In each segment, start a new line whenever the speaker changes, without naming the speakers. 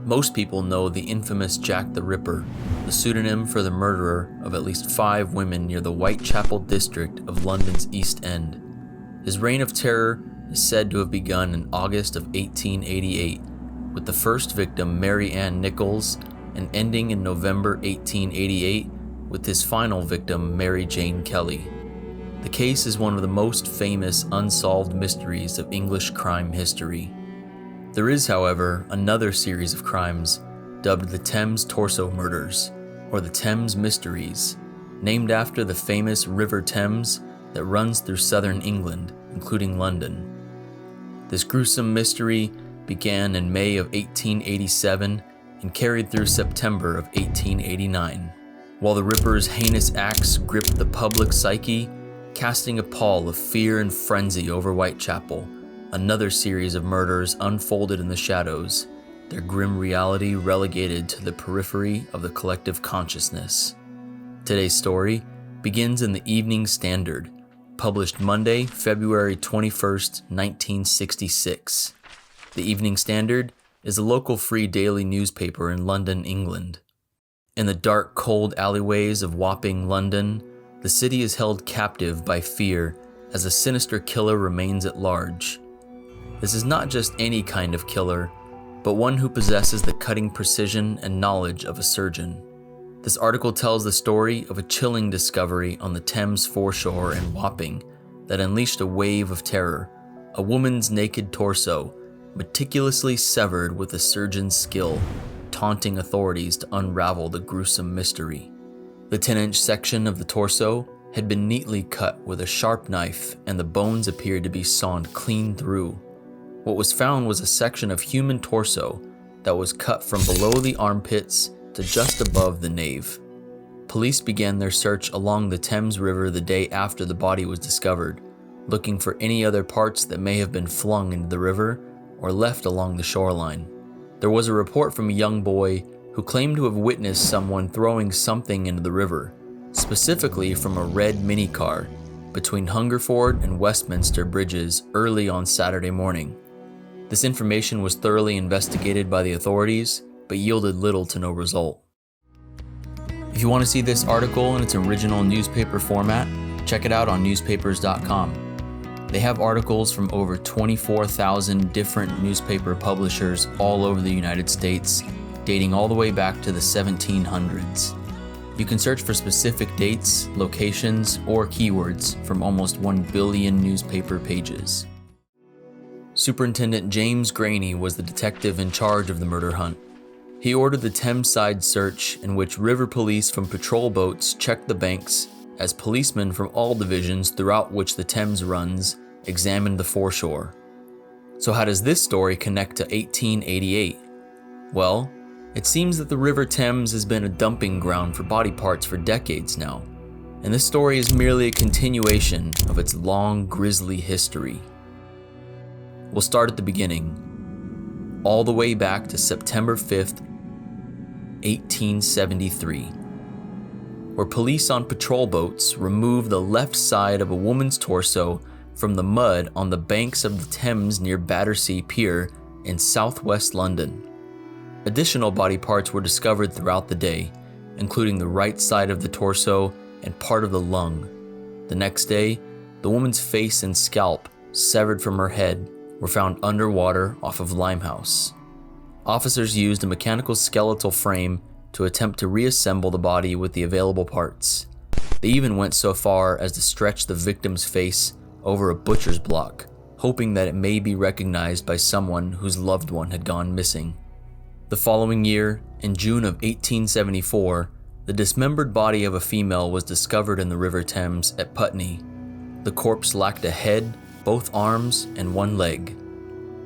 Most people know the infamous Jack the Ripper, the pseudonym for the murderer of at least 5 women near the Whitechapel district of London's East End. His reign of terror is said to have begun in August of 1888, with the first victim Mary Ann Nichols, and ending in November 1888 with his final victim Mary Jane Kelly. The case is one of the most famous unsolved mysteries of English crime history. There is, however, another series of crimes dubbed the Thames Torso Murders, or the Thames Mysteries, named after the famous River Thames that runs through southern England, including London. This gruesome mystery began in May of 1887 and carried through September of 1889, while the Ripper's heinous acts gripped the public psyche, casting a pall of fear and frenzy over Whitechapel. Another series of murders unfolded in the shadows, their grim reality relegated to the periphery of the collective consciousness. Today's story begins in the Evening Standard, published Monday, February 21st, 1966. The Evening Standard is a local free daily newspaper in London, England. In the dark, cold alleyways of Wapping, London, the city is held captive by fear as a sinister killer remains at large. This is not just any kind of killer, but one who possesses the cutting precision and knowledge of a surgeon. This article tells the story of a chilling discovery on the Thames foreshore in Wapping that unleashed a wave of terror: a woman's naked torso, meticulously severed with a surgeon's skill, taunting authorities to unravel the gruesome mystery. The 10-inch section of the torso had been neatly cut with a sharp knife, and the bones appeared to be sawn clean through. What was found was a section of human torso that was cut from below the armpits to just above the navel. Police began their search along the Thames River the day after the body was discovered, looking for any other parts that may have been flung into the river or left along the shoreline. There was a report from a young boy who claimed to have witnessed someone throwing something into the river, specifically from a red minicar, between Hungerford and Westminster bridges early on Saturday morning. This information was thoroughly investigated by the authorities, but yielded little to no result. If you want to see this article in its original newspaper format, check it out on newspapers.com. They have articles from over 24,000 different newspaper publishers all over the United States, dating all the way back to the 1700s. You can search for specific dates, locations, or keywords from almost 1 billion newspaper pages. Superintendent James Graney was the detective in charge of the murder hunt. He ordered the Thameside search, in which river police from patrol boats checked the banks, as policemen from all divisions throughout which the Thames runs examined the foreshore. So how does this story connect to 1888? Well, it seems that the River Thames has been a dumping ground for body parts for decades now, and this story is merely a continuation of its long, grisly history. We'll start at the beginning, all the way back to September 5th, 1873, where police on patrol boats removed the left side of a woman's torso from the mud on the banks of the Thames near Battersea Pier in southwest London. Additional body parts were discovered throughout the day, including the right side of the torso and part of the lung. The next day, the woman's face and scalp, severed from her head, were found underwater off of Limehouse. Officers used a mechanical skeletal frame to attempt to reassemble the body with the available parts. They even went so far as to stretch the victim's face over a butcher's block, hoping that it may be recognized by someone whose loved one had gone missing. The following year, in June of 1874, the dismembered body of a female was discovered in the River Thames at Putney. The corpse lacked a head, both arms, and one leg.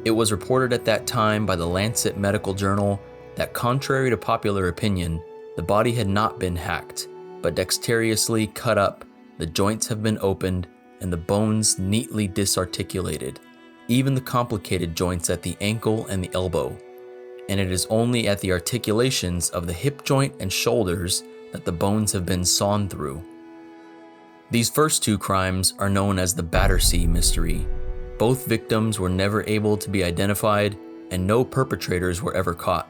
It was reported at that time by the Lancet Medical Journal that, contrary to popular opinion, the body had not been hacked, but dexterously cut up. The joints have been opened and the bones neatly disarticulated, even the complicated joints at the ankle and the elbow. And it is only at the articulations of the hip joint and shoulders that the bones have been sawn through. These first two crimes are known as the Battersea Mystery. Both victims were never able to be identified, and no perpetrators were ever caught.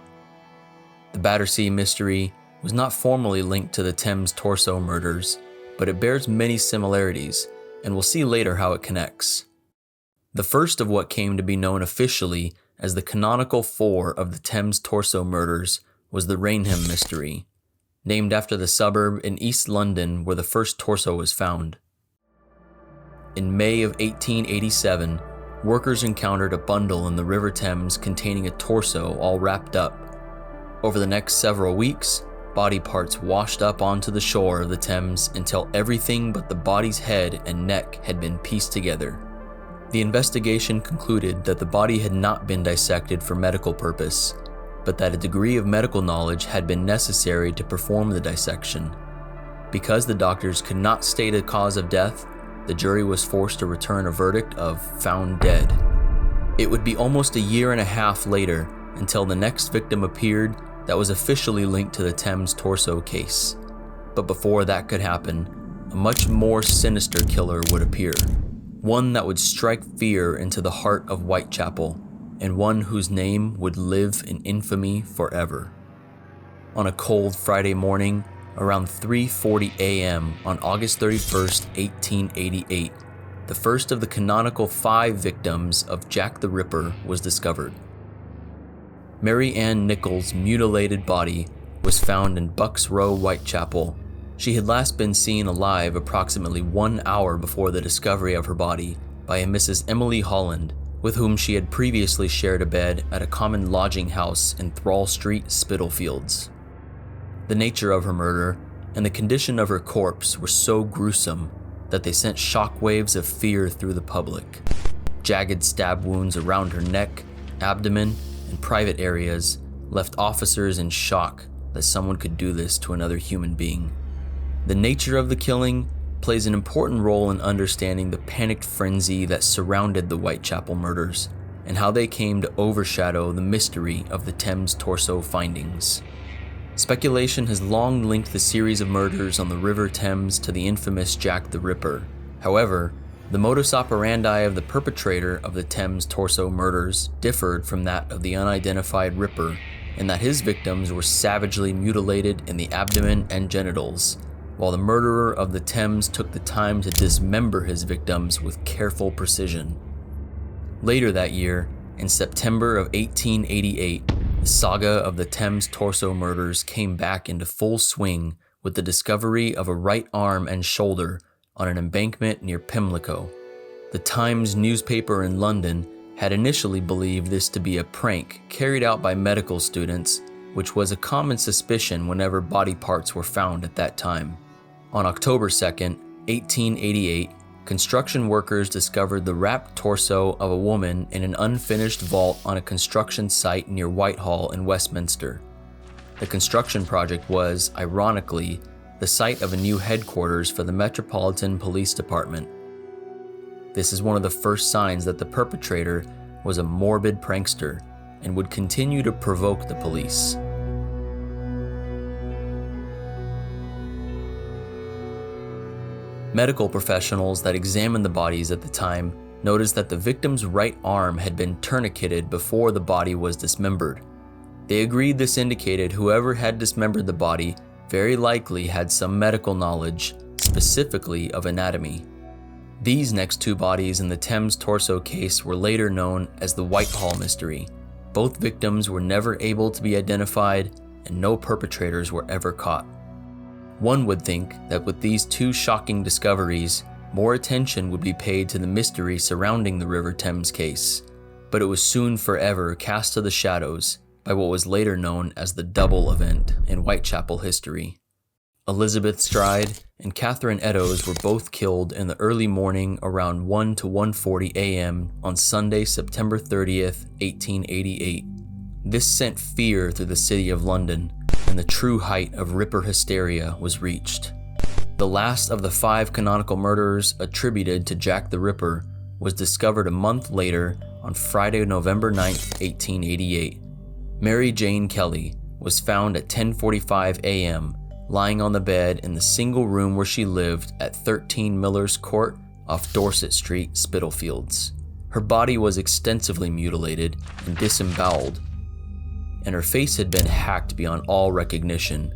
The Battersea Mystery was not formally linked to the Thames Torso murders, but it bears many similarities, and we'll see later how it connects. The first of what came to be known officially as the canonical four of the Thames Torso murders was the Rainham Mystery, named after the suburb in East London where the first torso was found. In May of 1887, workers encountered a bundle in the River Thames containing a torso all wrapped up. Over the next several weeks, body parts washed up onto the shore of the Thames until everything but the body's head and neck had been pieced together. The investigation concluded that the body had not been dissected for medical purpose, but that a degree of medical knowledge had been necessary to perform the dissection. Because the doctors could not state a cause of death, the jury was forced to return a verdict of found dead. It would be almost a year and a half later until the next victim appeared that was officially linked to the Thames Torso case. But before that could happen, a much more sinister killer would appear. One that would strike fear into the heart of Whitechapel, and one whose name would live in infamy forever. On a cold Friday morning, around 3:40 a.m. on August 31st, 1888, the first of the canonical 5 victims of Jack the Ripper was discovered. Mary Ann Nichols' mutilated body was found in Bucks Row, Whitechapel. She had last been seen alive approximately 1 hour before the discovery of her body by a Mrs. Emily Holland, with whom she had previously shared a bed at a common lodging house in Thrall Street, Spitalfields. The nature of her murder and the condition of her corpse were so gruesome that they sent shockwaves of fear through the public. Jagged stab wounds around her neck, abdomen, and private areas left officers in shock that someone could do this to another human being. The nature of the killing plays an important role in understanding the panicked frenzy that surrounded the Whitechapel murders and how they came to overshadow the mystery of the Thames Torso findings. Speculation has long linked the series of murders on the River Thames to the infamous Jack the Ripper. However, the modus operandi of the perpetrator of the Thames Torso murders differed from that of the unidentified Ripper in that his victims were savagely mutilated in the abdomen and genitals, while the murderer of the Thames took the time to dismember his victims with careful precision. Later that year, in September of 1888, the saga of the Thames Torso murders came back into full swing with the discovery of a right arm and shoulder on an embankment near Pimlico. The Times newspaper in London had initially believed this to be a prank carried out by medical students, which was a common suspicion whenever body parts were found at that time. On October 2nd, 1888, construction workers discovered the wrapped torso of a woman in an unfinished vault on a construction site near Whitehall in Westminster. The construction project was, ironically, the site of a new headquarters for the Metropolitan Police Department. This is one of the first signs that the perpetrator was a morbid prankster and would continue to provoke the police. Medical professionals that examined the bodies at the time noticed that the victim's right arm had been tourniqueted before the body was dismembered. They agreed this indicated whoever had dismembered the body very likely had some medical knowledge, specifically of anatomy. These next 2 bodies in the Thames Torso case were later known as the Whitehall Mystery. Both victims were never able to be identified, and no perpetrators were ever caught. One would think that with these 2 shocking discoveries, more attention would be paid to the mystery surrounding the River Thames case, but it was soon forever cast to the shadows by what was later known as the double event in Whitechapel history. Elizabeth Stride and Catherine Eddowes were both killed in the early morning around 1 to 1:40 a.m. on Sunday, September 30th, 1888. This sent fear through the city of London, and the true height of Ripper hysteria was reached. The last of the 5 canonical murders attributed to Jack the Ripper was discovered a month later on Friday, November 9th, 1888. Mary Jane Kelly was found at 10:45 a.m. lying on the bed in the single room where she lived at 13 Miller's Court off Dorset Street, Spitalfields. Her body was extensively mutilated and disemboweled. and her face had been hacked beyond all recognition.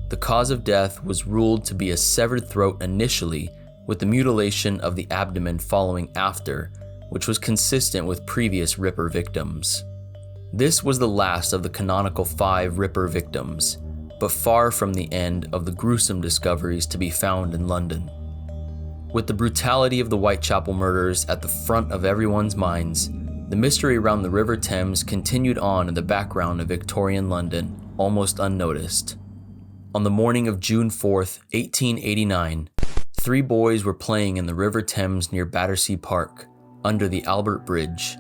The cause of death was ruled to be a severed throat initially, with the mutilation of the abdomen following after, which was consistent with previous Ripper victims. This was the last of the canonical 5 Ripper victims, but far from the end of the gruesome discoveries to be found in London. With the brutality of the Whitechapel murders at the front of everyone's minds, the mystery around the River Thames continued on in the background of Victorian London, almost unnoticed. On the morning of June 4th, 1889, 3 boys were playing in the River Thames near Battersea Park, under the Albert Bridge.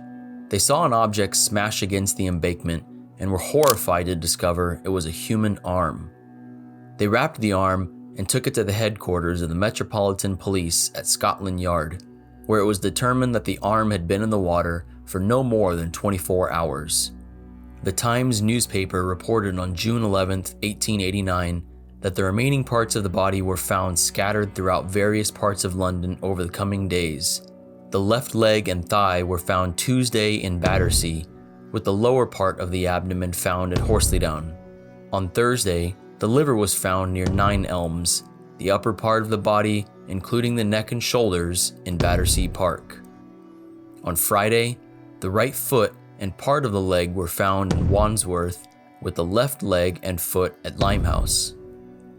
They saw an object smash against the embankment and were horrified to discover it was a human arm. They wrapped the arm and took it to the headquarters of the Metropolitan Police at Scotland Yard, where it was determined that the arm had been in the water for no more than 24 hours. The Times newspaper reported on June 11, 1889, that the remaining parts of the body were found scattered throughout various parts of London over the coming days. The left leg and thigh were found Tuesday in Battersea, with the lower part of the abdomen found at Horselydown. On Thursday, the liver was found near 9 Elms, the upper part of the body, including the neck and shoulders, in Battersea Park. On Friday, the right foot and part of the leg were found in Wandsworth, with the left leg and foot at Limehouse.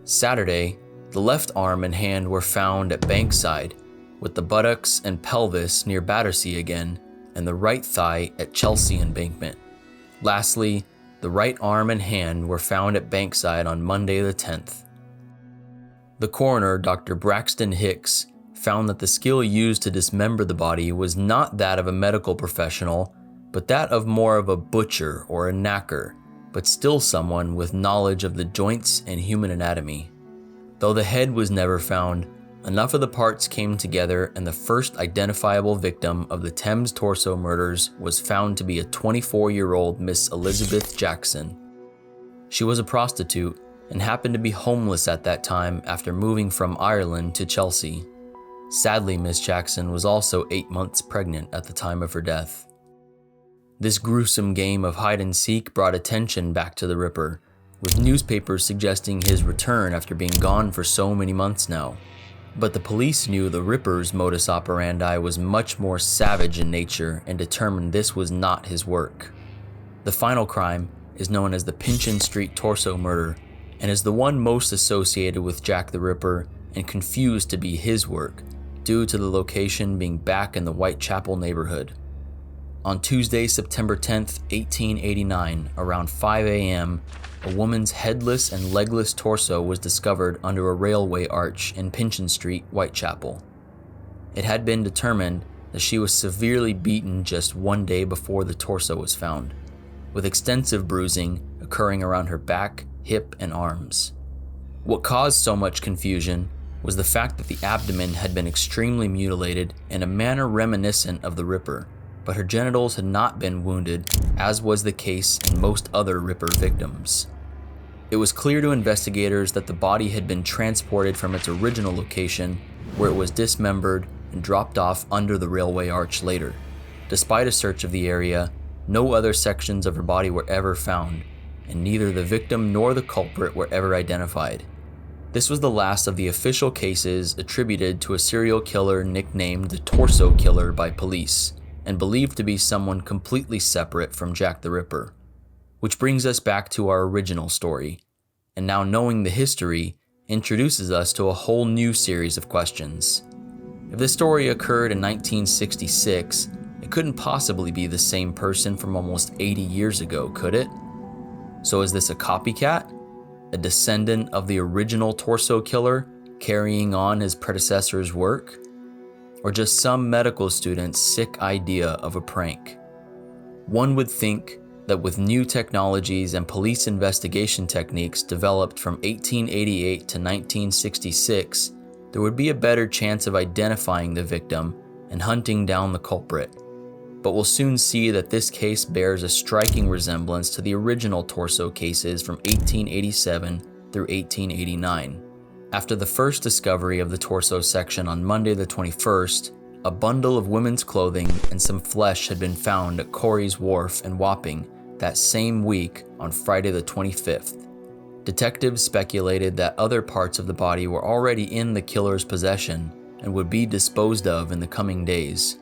Saturday, the left arm and hand were found at Bankside, with the buttocks and pelvis near Battersea again, and the right thigh at Chelsea Embankment. Lastly, the right arm and hand were found at Bankside on Monday the 10th. The coroner, Dr. Braxton Hicks, found that the skill used to dismember the body was not that of a medical professional, but that of more of a butcher or a knacker, but still someone with knowledge of the joints and human anatomy. Though the head was never found, enough of the parts came together and the first identifiable victim of the Thames Torso murders was found to be a 24-year-old Miss Elizabeth Jackson. She was a prostitute and happened to be homeless at that time after moving from Ireland to Chelsea. Sadly, Miss Jackson was also 8 months pregnant at the time of her death. This gruesome game of hide-and-seek brought attention back to the Ripper, with newspapers suggesting his return after being gone for so many months now. But the police knew the Ripper's modus operandi was much more savage in nature and determined this was not his work. The final crime is known as the Pinchin Street Torso Murder and is the one most associated with Jack the Ripper and confused to be his work due to the location being back in the Whitechapel neighborhood. On Tuesday, September 10th, 1889, around 5 a.m., a woman's headless and legless torso was discovered under a railway arch in Pinchin Street, Whitechapel. It had been determined that she was severely beaten just 1 day before the torso was found, with extensive bruising occurring around her back, hip, and arms. What caused so much confusion was the fact that the abdomen had been extremely mutilated in a manner reminiscent of the Ripper, but her genitals had not been wounded, as was the case in most other Ripper victims. It was clear to investigators that the body had been transported from its original location, where it was dismembered and dropped off under the railway arch later. Despite a search of the area, no other sections of her body were ever found, and neither the victim nor the culprit were ever identified. This was the last of the official cases attributed to a serial killer nicknamed the Torso Killer by police, and believed to be someone completely separate from Jack the Ripper. Which brings us back to our original story, and now knowing the history introduces us to a whole new series of questions. If this story occurred in 1966, it couldn't possibly be the same person from almost 80 years ago, could it? So is this a copycat? A descendant of the original Torso Killer, carrying on his predecessor's work? Or just some medical student's sick idea of a prank? One would think that with new technologies and police investigation techniques developed from 1888 to 1966, there would be a better chance of identifying the victim and hunting down the culprit. But we'll soon see that this case bears a striking resemblance to the original Torso cases from 1887 through 1889. After the first discovery of the torso section on Monday the 21st, a bundle of women's clothing and some flesh had been found at Corey's Wharf in Wapping, that same week on Friday the 25th. Detectives speculated that other parts of the body were already in the killer's possession and would be disposed of in the coming days.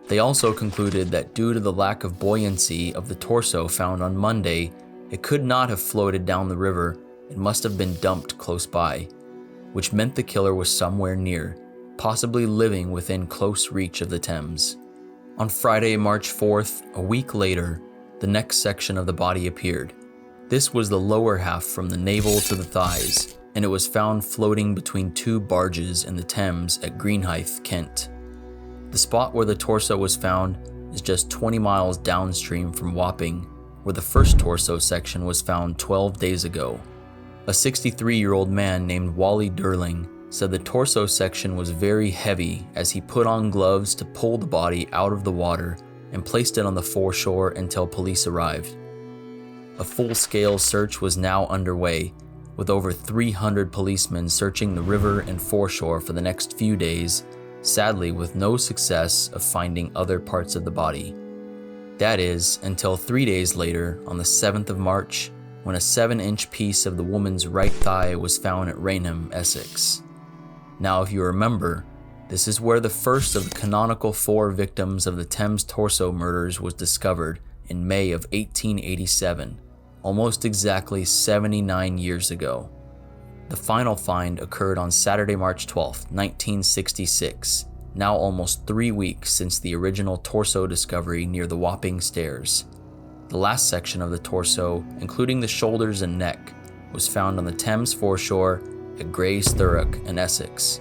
They also concluded that due to the lack of buoyancy of the torso found on Monday, it could not have floated down the river and must have been dumped close by, which meant the killer was somewhere near, possibly living within close reach of the Thames. On Friday, March 4th, a week later, the next section of the body appeared. This was the lower half from the navel to the thighs, and it was found floating between two barges in the Thames at Greenhithe, Kent. The spot where the torso was found is just 20 miles downstream from Wapping, where the first torso section was found 12 days ago. A 63-year-old man named Wally Durling said the torso section was very heavy as he put on gloves to pull the body out of the water and placed it on the foreshore until police arrived. A full-scale search was now underway, with over 300 policemen searching the river and foreshore for the next few days, sadly with no success of finding other parts of the body. That is, until 3 days later, on the 7th of March, when a 7-inch piece of the woman's right thigh was found at Rainham, Essex. Now, if you remember, this is where the first of the canonical 4 victims of the Thames Torso murders was discovered in May of 1887, almost exactly 79 years ago. The final find occurred on Saturday, March 12, 1966, now almost 3 weeks since the original torso discovery near the Wapping Stairs. The last section of the torso, including the shoulders and neck, was found on the Thames foreshore at Gray's Thurrock in Essex.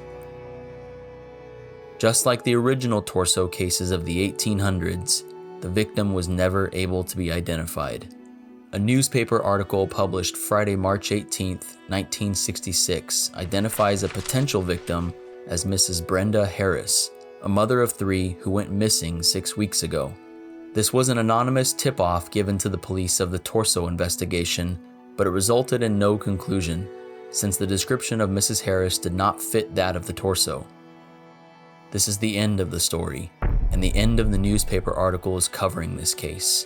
Just like the original torso cases of the 1800s, the victim was never able to be identified. A newspaper article published Friday, March 18, 1966, identifies a potential victim as Mrs. Brenda Harris, a mother of 3 who went missing 6 weeks ago. This was an anonymous tip-off given to the police of the torso investigation, but it resulted in no conclusion, since the description of Mrs. Harris did not fit that of the torso. This is the end of the story, and the end of the newspaper articles covering this case.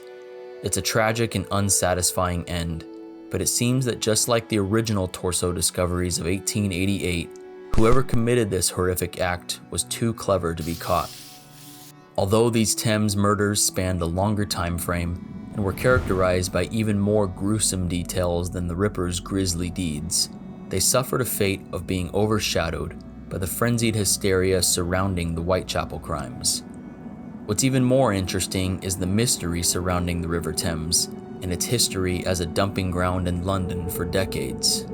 It's a tragic and unsatisfying end, but it seems that just like the original torso discoveries of 1888, whoever committed this horrific act was too clever to be caught. Although these Thames murders spanned a longer time frame and were characterized by even more gruesome details than the Ripper's grisly deeds, they suffered a fate of being overshadowed by the frenzied hysteria surrounding the Whitechapel crimes. What's even more interesting is the mystery surrounding the River Thames and its history as a dumping ground in London for decades.